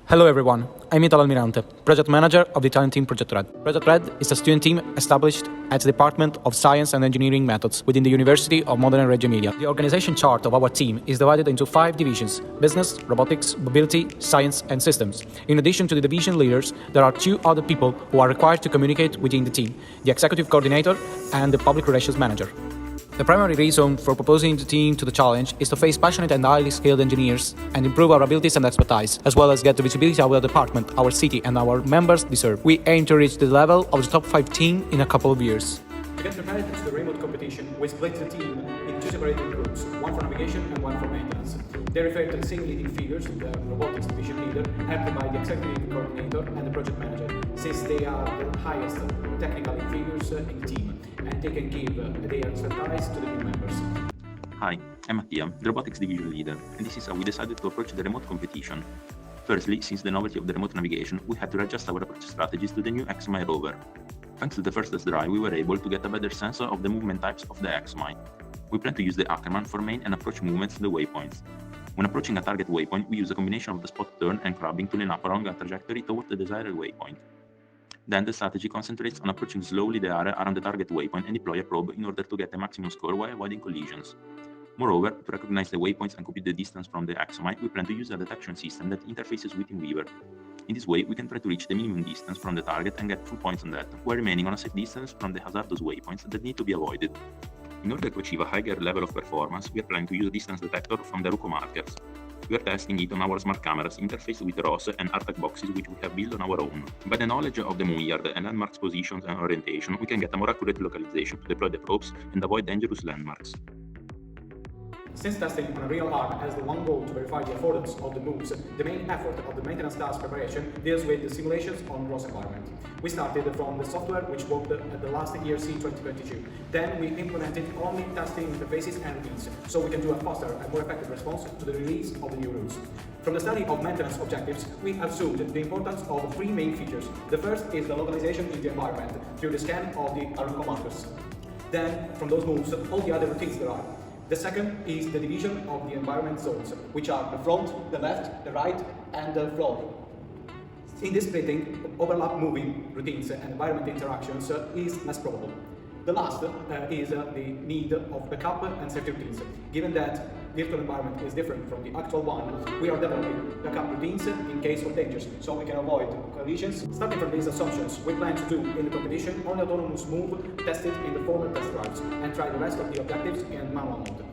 Hello everyone, I'm Italo Almirante, Project Manager of the Italian team Project Red. Project Red is a student team established at the Department of Science and Engineering Methods within the University of Modena and Reggio Emilia. The organization chart of our team is divided into 5 divisions: business, robotics, mobility, science and systems. In addition to the division leaders, there are 2 other people who are required to communicate within the team: the executive coordinator and the public relations manager. The primary reason for proposing the team to the challenge is to face passionate and highly skilled engineers and improve our abilities and expertise, as well as get the visibility our department, our city and our members deserve. We aim to reach the level of the top 5 team in a couple of years. To get prepared to the remote competition, we split the team in 2 separated groups, one for navigation and one for maintenance. They refer to the same leading figures, the robotics division leader, acted by the executive coordinator and the project manager, since they are the highest technical figures in the team, and they can give their expertise to the new members. Hi, I'm Mattia, the robotics division leader, and this is how we decided to approach the remote competition. Firstly, since the novelty of the remote navigation, we had to adjust our approach strategies to the new LiQWYD Rover. Thanks to the first test drive, we were able to get a better sense of the movement types of the LiQWYD. We plan to use the Ackerman for main and approach movements to the waypoints. When approaching a target waypoint, we use a combination of the spot turn and crabbing to line up along a trajectory toward the desired waypoint. Then the strategy concentrates on approaching slowly the area around the target waypoint and deploy a probe in order to get a maximum score while avoiding collisions. Moreover, to recognize the waypoints and compute the distance from the LiQWYD, we plan to use a detection system that interfaces with Weaver. In this way, we can try to reach the minimum distance from the target and get full points on that, while remaining on a safe distance from the hazardous waypoints that need to be avoided. In order to achieve a higher level of performance, we are planning to use a distance detector from the Ruco markers. We are testing it on our smart cameras interfaced with ROS and RTAC boxes which we have built on our own. By the knowledge of the moon yard and landmarks positions and orientation, we can get a more accurate localization to deploy the probes and avoid dangerous landmarks. Since testing on a real arm has the one goal to verify the affordance of the moves, the main effort of the maintenance task preparation deals with the simulations on ROS environment. We started from the software which worked at the last ERC 2022. Then we implemented only testing interfaces and routines, so we can do a faster and more effective response to the release of the new rules. From the study of maintenance objectives, we assumed the importance of 3 main features. The first is the localization in the environment through the scan of the Aruco markers. Then, from those moves, all the other routines there are. The second is the division of the environment zones, which are the front, the left, the right, and the floor. In this splitting, overlap moving routines and environment interactions is less probable. The last is the need of backup and safety routines. Given that virtual environment is different from the actual one, we are developing backup routines in case of dangers, so we can avoid collisions. Starting from these assumptions, we plan to do in the competition only autonomous move tested in the former test drives and try the rest of the objectives in manual mode.